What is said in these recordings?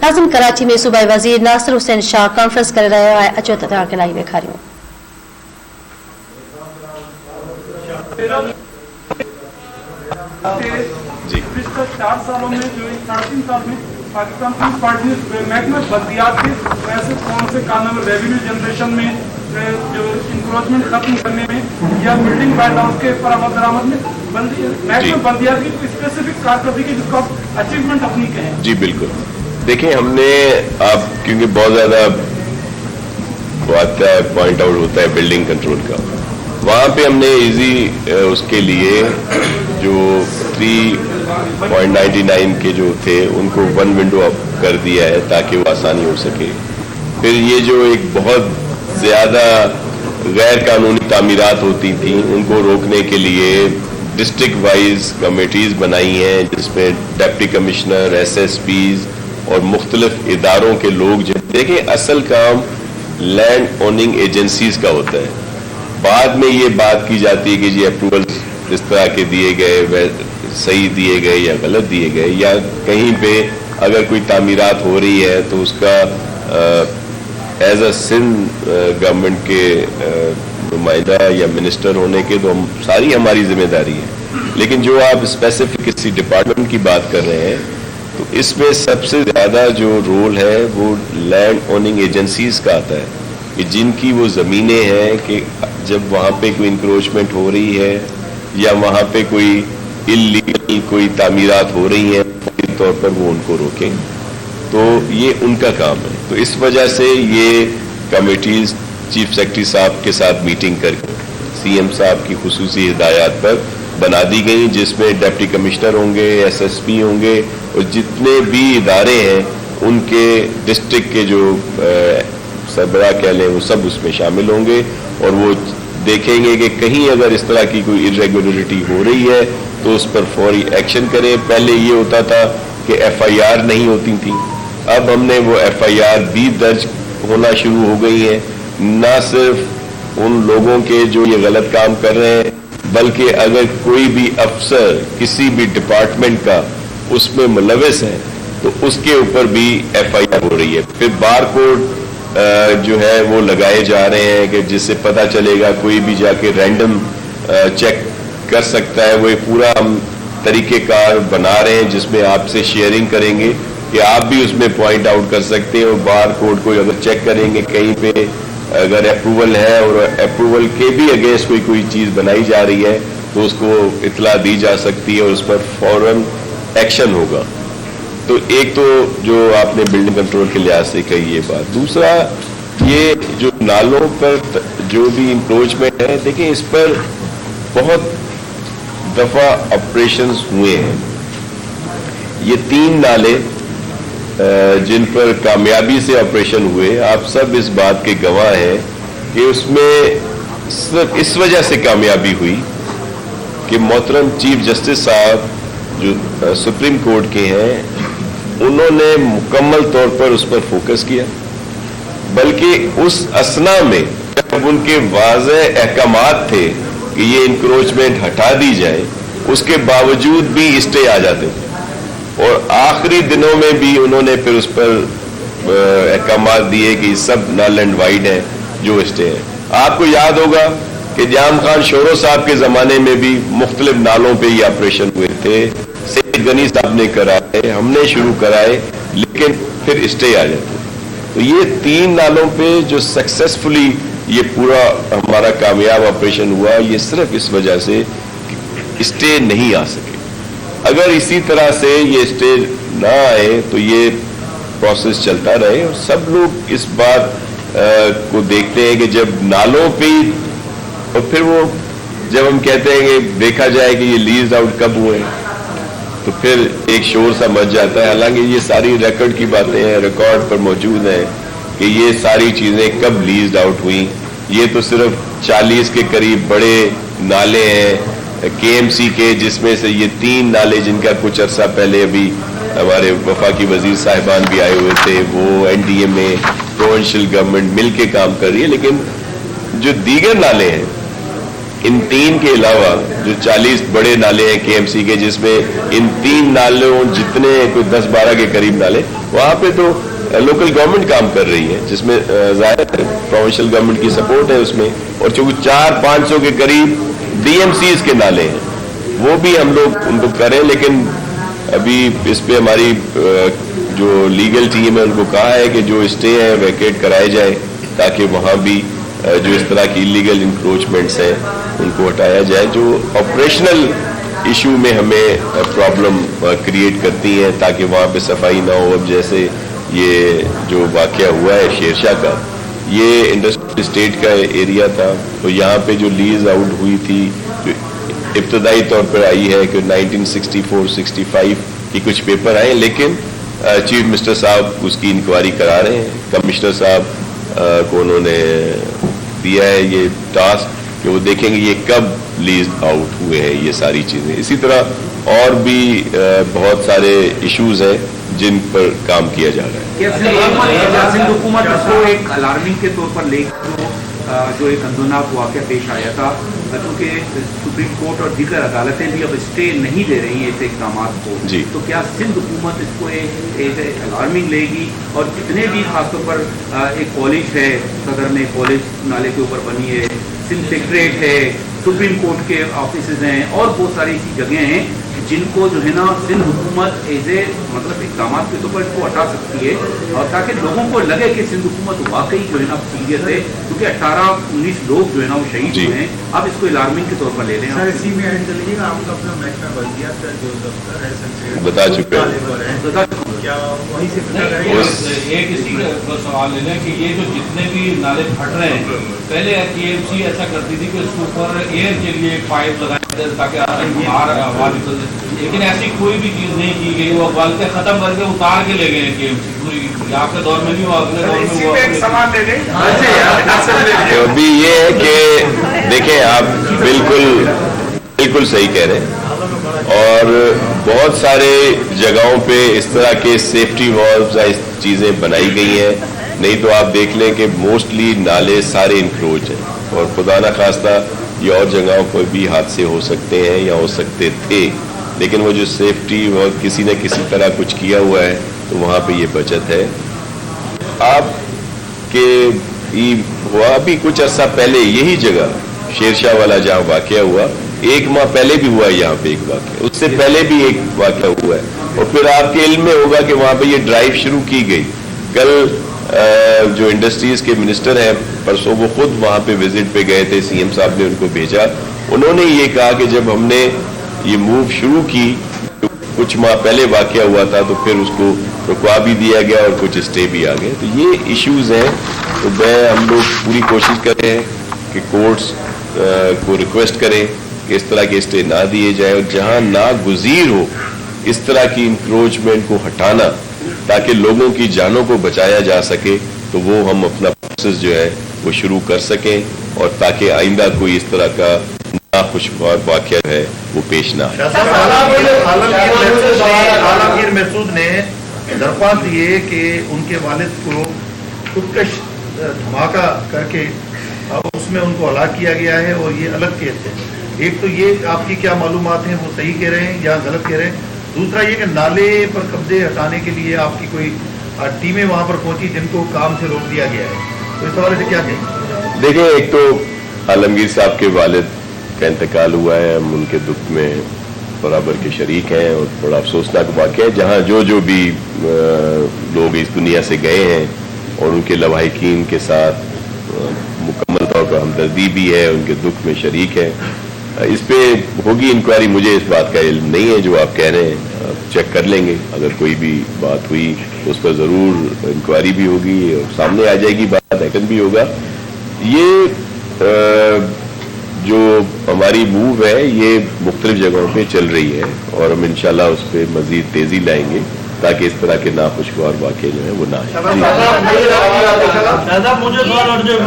नाज़िम कराची में सूबाई वजीर नासिर हुसैन शाह कॉन्फ्रेंस कर रहे हैं। अचो तव्हां खे लाइव ॾेखारियूं। जी पिछले 4 सालों में जो 3.5 साल में पाकिस्तान पीपल्स पार्टी ने महकमे बल्दियात के ऐसे कौन से कानून रेवेन्यू जनरेशन में जो इंक्रोचमेंट खत्म करने में या बिल्डिंग बायलॉज के बरामद दरामद में महकमे बल्दियात की स्पेसिफिक कारकर्दगी जिसको आप अचीवमेंट अपनी कहें? जी बिल्कुल। देखिए हमने अब क्योंकि बहुत ज़्यादा आता है पॉइंट आउट होता है बिल्डिंग कंट्रोल का, वहाँ पे हमने इजी उसके लिए जो 3.99 के जो थे उनको 1 विंडो अप कर दिया है ताकि वो आसानी हो सके। फिर ये जो एक बहुत ज़्यादा गैर कानूनी तामीरात होती थी उनको रोकने के लिए डिस्ट्रिक्ट वाइज कमेटीज़ बनाई हैं जिसमें डिप्टी कमिश्नर, SSPs और मुख्तलिफ इदारों के लोग जो देखें असल काम लैंड ओनिंग एजेंसीज का होता है। बाद में ये बात की जाती है कि जी अप्रूवल्स इस तरह के दिए गए, वह सही दिए गए या गलत दिए गए, या कहीं पे अगर कोई तामीरात हो रही है तो उसका एज अ सिंध गवर्नमेंट के नुमाइंदा या मिनिस्टर होने के तो सारी हमारी जिम्मेदारी है। लेकिन जो आप स्पेसिफिक किसी डिपार्टमेंट की बात कर रहे हैं तो इसमें सबसे ज़्यादा जो रोल है वो लैंड ओनिंग एजेंसीज का आता है कि जिनकी वो ज़मीनें हैं कि जब वहाँ पे कोई इंक्रोचमेंट हो रही है या वहाँ पे कोई इल्लीगल कोई तामीरात हो रही हैं फौरी तौर पर वो उनको रोकें, तो ये उनका काम है। तो इस वजह से ये कमेटीज़ चीफ सेक्रेटरी साहब के साथ मीटिंग करके CM साहब की खुसूसी हिदायत पर बना दी गई जिसमें डिप्टी कमिश्नर होंगे, SSP होंगे और जितने भी इदारे हैं उनके डिस्ट्रिक्ट के जो सरबराह कह लें वो सब उसमें शामिल होंगे और वो देखेंगे कि कहीं अगर इस तरह की कोई इरेगुलरिटी हो रही है तो उस पर फौरी एक्शन करें। पहले ये होता था कि FIR नहीं होती थी, अब हमने वो FIR भी दर्ज होना शुरू हो गई है, न सिर्फ उन लोगों के जो ये गलत काम कर रहे हैं बल्कि अगर कोई भी अफसर किसी भी डिपार्टमेंट का उसमें मुलविस है तो उसके ऊपर भी FIR हो रही है। फिर बार कोड जो है वो लगाए जा रहे हैं कि जिससे पता चलेगा, कोई भी जाके रैंडम चेक कर सकता है। वो पूरा हम तरीक़ेकार बना रहे हैं जिसमें आपसे शेयरिंग करेंगे कि आप भी उसमें पॉइंट आउट कर सकते हैं और बार कोड को अगर चेक करेंगे कहीं पे अगर अप्रूवल है और अप्रूवल के भी अगेंस्ट कोई चीज़ बनाई जा रही है तो उसको इतला दी जा सकती है और उस पर फौरन एक्शन होगा। तो एक तो जो आपने बिल्डिंग कंट्रोल के लिहाज से कही ये बात, दूसरा ये जो नालों पर जो भी इंक्रोचमेंट है, देखिए इस पर बहुत दफ़ा ऑपरेशंस हुए हैं। ये 3 नाले जिन पर कामयाबी से ऑपरेशन हुए, आप सब इस बात के गवाह हैं कि उसमें सिर्फ इस वजह से कामयाबी हुई कि मोहतरम चीफ जस्टिस साहब जो सुप्रीम कोर्ट के हैं उन्होंने मुकम्मल तौर पर उस पर फोकस किया, बल्कि उस असना में जब उनके वाज़ेह अहकामात थे कि ये इंक्रोचमेंट हटा दी जाए, उसके बावजूद भी स्टे आ जाते थे और आखिरी दिनों में भी उन्होंने फिर उस पर अहकामात दिए कि सब नल एंड वाइड है जो स्टे है। आपको याद होगा कि जाम खान शोरो साहब के ज़माने में भी मुख्तलिफ नालों पे ये ऑपरेशन हुए थे, सैयद गनी साहब ने कराए, हमने शुरू कराए, लेकिन फिर स्टे आ जाते। तो ये 3 नालों पे जो सक्सेसफुली ये पूरा हमारा कामयाब ऑपरेशन हुआ, ये सिर्फ इस वजह से स्टे नहीं आ सके। अगर इसी तरह से ये स्टे ना आए तो ये प्रोसेस चलता रहे और सब लोग इस बात को देखते हैं कि जब नालों पे और फिर वो जब हम कहते हैं कि देखा जाए कि ये लीज आउट कब हुए तो फिर एक शोर सा मच जाता है। हालांकि ये सारी रिकॉर्ड की बातें हैं, रिकॉर्ड पर मौजूद है कि ये सारी चीज़ें कब लीज आउट हुई। ये तो सिर्फ 40 के करीब बड़े नाले हैं KMC के, जिसमें से ये 3 नाले जिनका कुछ अरसा पहले अभी हमारे वफाकी वजीर साहिबान भी आए हुए थे, वो NDA में प्रोविंशियल गवर्नमेंट मिल के काम कर रही है। लेकिन जो दीगर नाले हैं ان 3 کے علاوہ جو 40 بڑے نالے ہیں KMC کے، جس میں ان 3 نالوں جتنے کوئی 10-12 کے قریب نالے، وہاں پہ تو لوکل گورنمنٹ کام کر رہی ہے، جس میں ظاہر پروونشل گورنمنٹ کی سپورٹ ہے اس میں، اور چونکہ 400-500 کے قریب DMCs کے نالے ہیں، وہ بھی ہم لوگ ان کو کریں. لیکن ابھی اس پہ ہماری جو لیگل ٹیم ہے ان کو کہا ہے کہ جو اسٹے ہیں ویکیٹ کرائے جائیں، تاکہ وہاں بھی جو اس طرح کی انلیگل انکروچمنٹس ہیں ان کو ہٹایا جائے، جو آپریشنل ایشو میں ہمیں پرابلم کریٹ کرتی ہیں، تاکہ وہاں پہ صفائی نہ ہو. اب جیسے یہ جو واقعہ ہوا ہے شیرشاہ کا، یہ انڈسٹریل اسٹیٹ کا ایریا تھا، تو یہاں پہ جو لیز آؤٹ ہوئی تھی، جو ابتدائی طور پر آئی ہے کہ 1964-65 کی کچھ پیپر آئے، لیکن چیف منسٹر صاحب اس کی انکوائری کرا رہے ہیں. کمشنر صاحب کو انہوں نے دیا ہے یہ ٹاسک کہ وہ دیکھیں گے یہ کب لیز آؤٹ ہوئے ہیں یہ ساری چیزیں. اسی طرح اور بھی بہت سارے ایشوز ہیں جن پر کام کیا جا رہا ہے. سندھ حکومت اس کو ایک الارمنگ کے طور پر لے جو ایک اندوناک واقعہ پیش آیا تھا، کیونکہ سپریم کورٹ اور دیگر عدالتیں بھی اب اسٹے نہیں دے رہی ہیں ایسے اقدامات کو، تو کیا سندھ حکومت اس کو ایک الارمنگ لے گی؟ اور جتنے بھی خاص طور پر ایک کالج ہے صدر میں، کالج نالے کے اوپر بنی ہے، سندھ سیکریٹ ہے، سپریم کورٹ کے آفیسز ہیں، اور بہت ساری ایسی جگہیں ہیں جن کو جو ہے نا سندھ حکومت مطلب اقدامات کے طور پر اس کو ہٹا سکتی ہے، اور تاکہ لوگوں کو لگے کہ سندھ حکومت واقعی جو ہے نا سیریس ہے، کیونکہ 18-19 لوگ جو ہے نا وہ شہید ہوئے ہیں. اب اس کو الارمنگ کے طور پر لے لیں. اسی میں ایڈ کر لیجیے گا، آپ کا اپنا محکمہ بلدیات کا جو دفتر ہے بتا چکے ہیں. کیا وہیں سے پتہ کریں گے؟ ایک اسی کا سوال لے لیں کہ یہ جو جتنے بھی نالے پھٹ رہے ہیں، پہلے KMC ایسا کرتی تھی کہ اس کے اوپر ایئر کے لیے ایک پائپ لگایا جائے تاکہ باہر ہوا نکل جائے، لیکن ایسی کوئی بھی چیز نہیں کی گئی. وہ بلکہ ختم کر کے اتار کے لے گئے ہیں KMC پوری. آپ کے دور میں بھی ہوا، اگلے دور میں ہوا. ابھی یہ ہے کہ دیکھیں آپ بالکل صحیح کہہ رہے ہیں، اور بہت سارے جگہوں پہ اس طرح کے سیفٹی والوز چیزیں بنائی گئی ہیں. نہیں تو آپ دیکھ لیں کہ موسٹلی نالے سارے انکروچ ہیں، اور خدا نہ خواستہ یہ اور جگہوں پر بھی حادثے ہو سکتے ہیں یا ہو سکتے تھے، لیکن وہ جو سیفٹی اور کسی نہ کسی طرح کچھ کیا ہوا ہے تو وہاں پہ یہ بچت ہے. آپ کے ہوا ابھی کچھ عرصہ پہلے یہی جگہ شیرشاہ والا جہاں واقعہ ہوا، 1 ماہ پہلے بھی ہوا یہاں پہ ایک واقعہ، اس سے پہلے بھی ایک واقعہ ہوا ہے. اور پھر آپ کے علم میں ہوگا کہ وہاں پہ یہ ڈرائیو شروع کی گئی. کل جو انڈسٹریز کے منسٹر ہیں پرسوں وہ خود وہاں پہ وزٹ پہ گئے تھے، CM صاحب نے ان کو بھیجا. انہوں نے یہ کہا کہ جب ہم نے یہ موو شروع کی کچھ ماہ پہلے واقعہ ہوا تھا، تو پھر اس کو رکوا بھی دیا گیا اور کچھ اسٹے بھی آ گئے. تو یہ ایشوز ہیں. تو ہم لوگ پوری کوشش کر رہے ہیں کہ کورٹس کو ریکویسٹ کریں کہ اس طرح کے اسٹے نہ دیے جائیں، اور جہاں ناگزیر ہو اس طرح کی انکروچمنٹ کو ہٹانا تاکہ لوگوں کی جانوں کو بچایا جا سکے، تو وہ ہم اپنا پروسیس جو ہے وہ شروع کر سکیں، اور تاکہ آئندہ کوئی اس طرح کا ناخوشگوار واقعہ ہے وہ پیش نہ آئے. عالمگیر محسود نے درخواست دی ہے کہ ان کے والد کو خودکش دھماکہ کر کے اس میں ان کو ہلاک کیا گیا ہے، اور یہ الگ کیس ہے. ایک تو یہ آپ کی کیا معلومات ہیں، وہ صحیح کہہ رہے ہیں یا غلط کہہ رہے ہیں؟ دوسرا یہ کہ نالے پر قبضے ہٹانے کے لیے آپ کی کوئی ٹیمیں وہاں پر پہنچی جن کو کام سے روک دیا گیا ہے، تو اس حوالے سے کیا کہیں؟ دیکھیں، ایک تو عالمگیر صاحب کے والد کا انتقال ہوا ہے، ہم ان کے دکھ میں برابر کے شریک ہیں، اور بڑا افسوسناک واقعہ ہے. جہاں جو بھی لوگ اس دنیا سے گئے ہیں اور ان کے لواحقین کے ساتھ مکمل طور پر ہمدردی بھی ہے، ان کے دکھ میں شریک ہے. اس پہ ہوگی انکوائری، مجھے اس بات کا علم نہیں ہے جو آپ کہہ رہے ہیں. چیک کر لیں گے، اگر کوئی بھی بات ہوئی تو اس پر ضرور انکوائری بھی ہوگی اور سامنے آ جائے گی، بات ایکشن بھی ہوگا. یہ جو ہماری موو ہے یہ مختلف جگہوں پہ چل رہی ہے، اور ہم انشاءاللہ اس پہ مزید تیزی لائیں گے تاکہ اس طرح کے ناخوشگوار واقعے جو ہیں وہ نہ آئیں.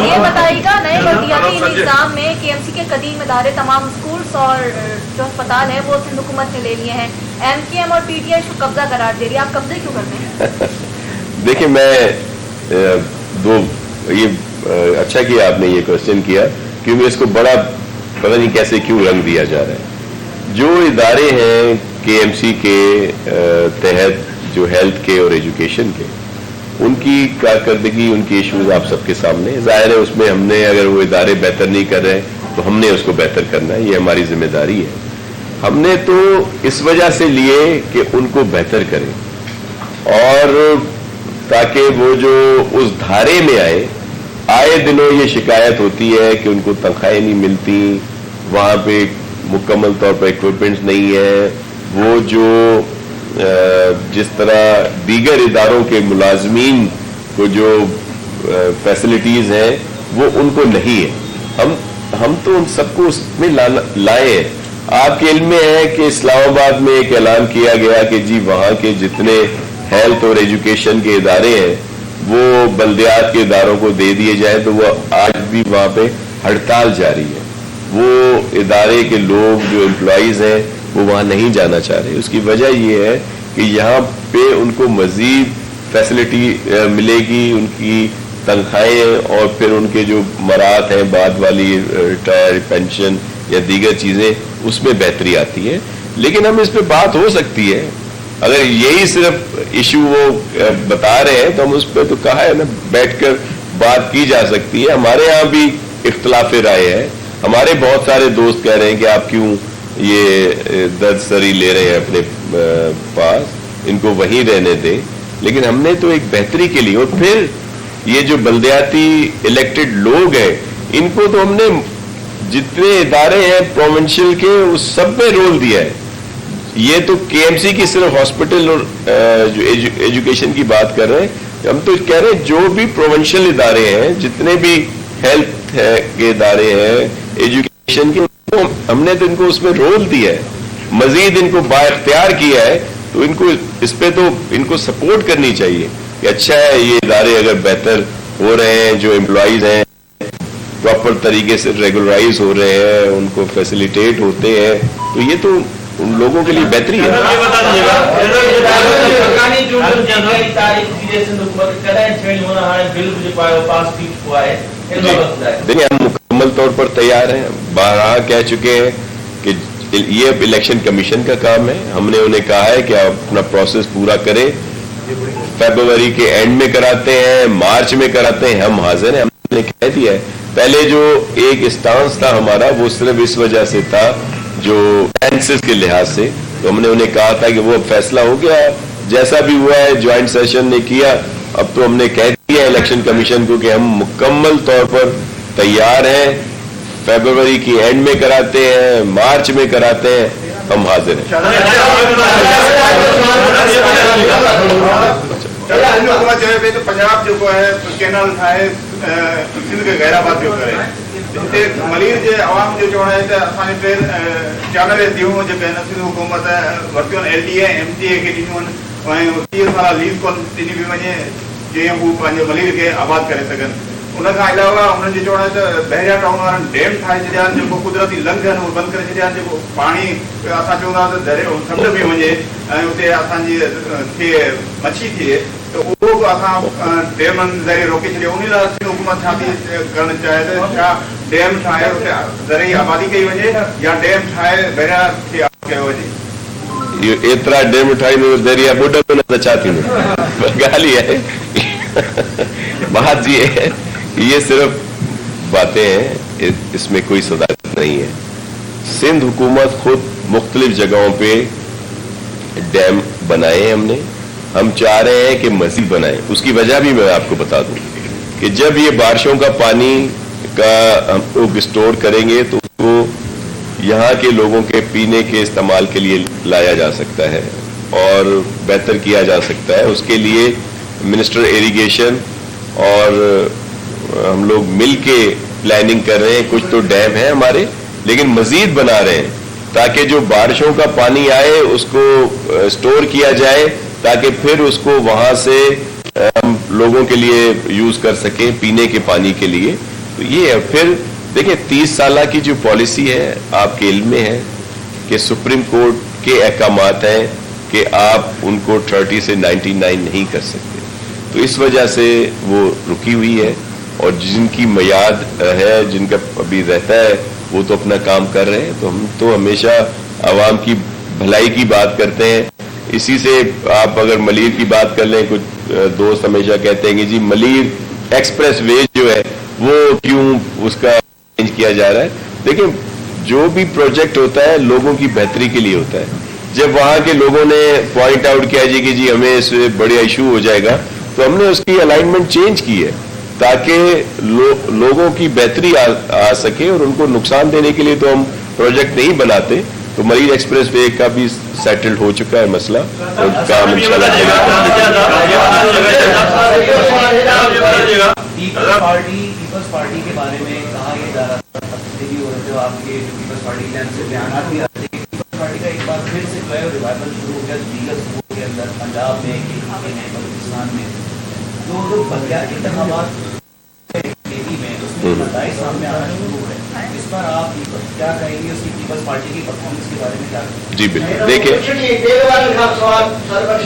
یہ بتائیے گا، نئے بلدیاتی نظام میں KMC کے قدیم ادارے تمام اسکولس اور جو اسپتال ہیں وہ سندھ حکومت نے لے لیے ہیں. MKM اور PTI اس کو قبضہ قرار دے رہی ہے، آپ قبضے کیوں کرتے ہیں؟ دیکھیں، میں یہ اچھا کیا آپ نے یہ کوشچن کیا، کیونکہ اس کو بڑا पता नहीं कैसे क्यों रंग दिया जा रहा है। जो इदारे हैं KMC के तहत, जो हेल्थ के और एजुकेशन के, उनकी कारकर्दगी, उनके इश्यूज आप सबके सामने जाहिर है। उसमें हमने, अगर वो इदारे बेहतर नहीं कर रहे तो हमने उसको बेहतर करना है, ये हमारी जिम्मेदारी है। हमने तो इस वजह से लिए कि उनको बेहतर करें, और ताकि वो जो उस धारे में आए दिनों ये शिकायत होती है कि उनको तनख्वाहें नहीं मिलती, वहाँ पे मुकम्मल तौर पर इक्विपमेंट्स नहीं है, वो जो जिस तरह दीगर इदारों के मुलाजमीन को जो फैसिलिटीज़ हैं वो उनको नहीं है। हम तो उन सबको उसमें लाए हैं। आपके इल्म में है कि इस्लामाबाद में एक ऐलान किया गया कि जी वहाँ के जितने हेल्थ और एजुकेशन के इदारे हैं वो बल्दियात के इदारों को दे दिए जाए, तो वो आज भी वहाँ पे हड़ताल जारी है। वो इदारे के लोग जो एम्प्लॉइज़ हैं वो वहाँ नहीं जाना चाह रहे। उसकी वजह ये है कि यहाँ पे उनको मज़ीद फैसिलिटी मिलेगी, उनकी तनख्वाहें और फिर उनके जो मरात हैं बाद वाली, रिटायर, पेंशन या दीगर चीज़ें, उसमें बेहतरी आती है। लेकिन हम इस पे बात हो सकती है, अगर यही सिर्फ इशू वो बता रहे हैं तो हम उस पर तो कहा है ना, बैठकर बात की जा सकती है। हमारे यहाँ भी इख्तलाफ राय है। हमारे बहुत सारे दोस्त कह रहे हैं कि आप क्यों ये दर्द सरी ले रहे हैं अपने पास, इनको वहीं रहने दें। लेकिन हमने तो एक बेहतरी के लिए, और फिर ये जो बल्दियाती इलेक्टेड लोग हैं, इनको तो हमने जितने इदारे हैं प्रोविंशियल के उस सब में रोल दिया है। ये तो KMC की सिर्फ हॉस्पिटल और जो एजुकेशन की बात कर रहे हैं, हम तो कह रहे हैं जो भी प्रोविंशियल इदारे हैं, जितने भी हेल्थ के इदारे हैं, एजुकेशन के, हमने तो इनको उसमें रोल दिया है, मजीद इनको बाइख्तियार किया है। तो इनको इस पे तो इनको सपोर्ट करनी चाहिए कि अच्छा है ये इदारे अगर बेहतर हो रहे हैं, जो एम्प्लॉइज हैं प्रॉपर तरीके से रेगुलराइज हो रहे हैं, उनको फैसिलिटेट होते हैं, तो ये तो उन लोगों के लिए बेहतरी है। देखिए, हम मुकम्मल तौर पर तैयार हैं, बारहा कह चुके हैं कि ये अब इलेक्शन कमीशन का काम है। हमने उन्हें कहा है कि आप अपना प्रोसेस पूरा करें, फरवरी के एंड में कराते हैं, मार्च में कराते हैं, हम हाजिर हैं। हमने कह दिया है, पहले जो एक स्टांस था हमारा वो सिर्फ इस वजह से था जो एंसेस के लिहाज से, तो हमने उन्हें कहा था कि वो फैसला हो गया, जैसा भी हुआ है ज्वाइंट सेशन ने किया। अब तो हमने कह दिया इलेक्शन कमीशन को कि हम मुकम्मल तौर पर तैयार हैं, फरवरी की एंड में कराते हैं, मार्च में कराते हैं, हम हाजिर हैं। तो पंजाब जो है कैनल ठाहे सिंध के गैराबाद जो करे हिते मलीर जे आवाम जो चवण है त असांजे ट्रेन चैनल दियूं जेके सिंध हुकूमत वरितियूं आहिनि LDA MTA खे ॾिनियूं आहिनि ऐं 30 साल लीज कोन ॾिनी बि वञे जीअं हू पंहिंजे मलीर खे आबाद करे सघनि। उनखां अलावा उन्हनि जो चवण आहे त बहरिया टाउन वारनि डैम ठाहे छॾिया आहिनि, जेको कुदरती लंघ आहिनि उहे बंदि करे छॾिया आहिनि, जेको पाणी असां चवंदा त दरियो समुंड में वञे ऐं उते असांजी थिए मच्छी थिए, तो उहो बि असां डैमनि ज़रिए रोके छॾियो। उन लाइ सिंध हुकूमत छा थी करणु चाहे त छा डैम ठाहे उते ज़रिए आबादी कई वञे या डैम ठाहे बहरिया खे कयो वञे। एतिरा डैम ठाहींदो दरिया ॿुॾंदो न त छा थींदो, ॻाल्हि इहा आहे। बात ये है, ये सिर्फ बातें हैं, इसमें कोई सदाकत नहीं है। सिंध हुकूमत खुद मुख्तलिफ जगहों पे डैम बनाए हैं हमने, हम चाह रहे हैं कि मज़ीद बनाएं। उसकी वजह भी मैं आपको बता दूं कि जब ये बारिशों का पानी का हम लोग स्टोर करेंगे तो उसको यहाँ के लोगों के पीने के इस्तेमाल के लिए लाया जा सकता है और बेहतर किया जा सकता है। उसके लिए मिनिस्टर इरिगेशन और हम लोग मिल के प्लानिंग कर रहे हैं। कुछ तो डैम है हमारे, लेकिन मजीद बना रहे हैं ताकि जो बारिशों का पानी आए उसको स्टोर किया जाए, ताकि फिर उसको वहां से हम लोगों के लिए यूज कर सकें पीने के पानी के लिए। तो ये है। फिर देखिए 30 साल की जो पॉलिसी है आपके इल्म में है कि सुप्रीम कोर्ट के अहकामात हैं कि आप उनको 30 से 99 नहीं कर सकते, तो इस वजह से वो रुकी हुई है। और जिनकी मियाद है, जिनका अभी रहता है وہ تو اپنا کام کر رہے ہیں. تو ہم تو ہمیشہ عوام کی بھلائی کی بات کرتے ہیں. اسی سے آپ اگر ملیر کی بات کر لیں, کچھ دوست ہمیشہ کہتے ہیں کہ جی ملیر ایکسپریس وے جو ہے وہ کیوں اس کا چینج کیا جا رہا ہے. دیکھیں, جو بھی پروجیکٹ ہوتا ہے لوگوں کی بہتری کے لیے ہوتا ہے. جب وہاں کے لوگوں نے پوائنٹ آؤٹ کیا جی کہ جی ہمیں اس سے بڑا ایشو ہو جائے گا, تو ہم نے اس کی الائنمنٹ چینج کی ہے تاکہ لوگوں کی بہتری آ سکے, اور ان کو نقصان دینے کے لیے تو ہم پروجیکٹ نہیں بناتے. تو ملیر ایکسپریس وے کا بھی سیٹلڈ ہو چکا ہے مسئلہ, اور کام انشاءاللہ پیپلز پارٹی کے بارے میں کہا یہ جا رہا تھا, جو آپ کے پیپلز پارٹی سے بیانات بھی آتے ہیں, پیپلز پارٹی کا ایک بار پھر سے جو ہے ریوائول شروع ہو گیا دیگر صوبوں کے اندر, پنجاب میں, بلوچستان میں. جو بلدیاتی انتخابات میں اس میں نتائج سامنے آنا شروع ہوئے, اس پر آپ کیا کہیں گے, اس کی پیپلز پارٹی کی پرفارمنس کے بارے میں کیا کہیں گے؟ جی بالکل.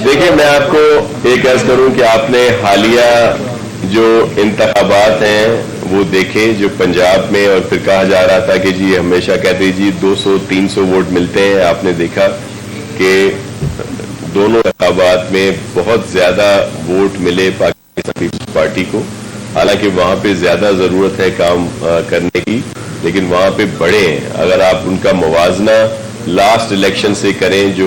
دیکھیں میں آپ کو ایک عرض کروں کہ آپ نے حالیہ جو انتخابات ہیں وہ دیکھیں جو پنجاب میں, اور پھر کہا جا رہا تھا کہ جی ہمیشہ کہتے جی 200-300 ووٹ ملتے ہیں. آپ نے دیکھا کہ دونوں انتخابات میں بہت زیادہ ووٹ ملے پاکستان پیپلز پارٹی کو. حالانکہ وہاں پہ زیادہ ضرورت ہے کام کرنے کی, لیکن وہاں پہ بڑے ہیں. اگر آپ ان کا موازنہ لاسٹ الیکشن سے کریں, جو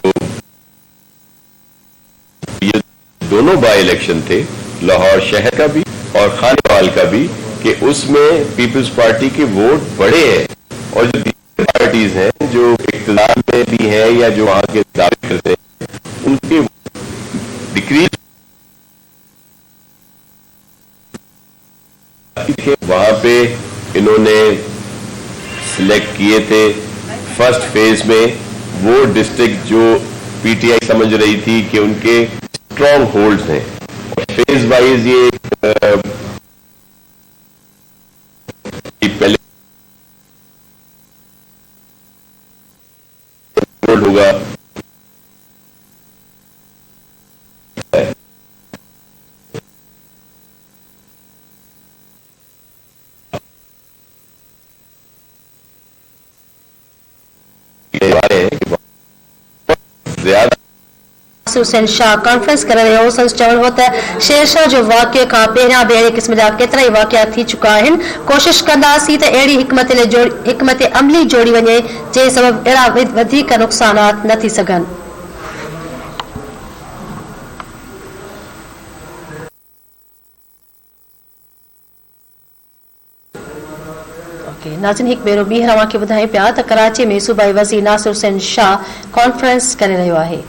یہ دونوں بائی الیکشن تھے, لاہور شہر کا بھی اور خانوال کا بھی, کہ اس میں پیپلز پارٹی کے ووٹ بڑے ہیں, اور جو دیگر پارٹیز ہیں جو اقتدار میں بھی ہیں یا جو وہاں کے دعوے کرتے ہیں ان کے ڈکریز. وہاں پہ انہوں نے سلیکٹ کیے تھے فرسٹ فیز میں وہ ڈسٹرکٹ جو پی ٹی آئی سمجھ رہی تھی کہ ان کے اسٹرانگ ہولڈز ہیں, اور فیز وائز یہ پہلے ہوگا. حسین شاہ کانفرنس کر رہے ہو سنس چول ہوتا ہے شیر شاہ جو واقعے کا پہرا بھیڑے قسم جا کترا ہی واقعات تھی چکا ہے. کوشش کنदासी تے ایڑی حکمت عملی جوڑی ونے جے سبب اڑا ودھیک نقصانات نہ تھی سگن. ناظرین ایک بیرو بی رواں کے بدھائیں پیا تے کراچی میں صوبائی وزیر ناصر حسین شاہ کانفرنس کر رہو ہے.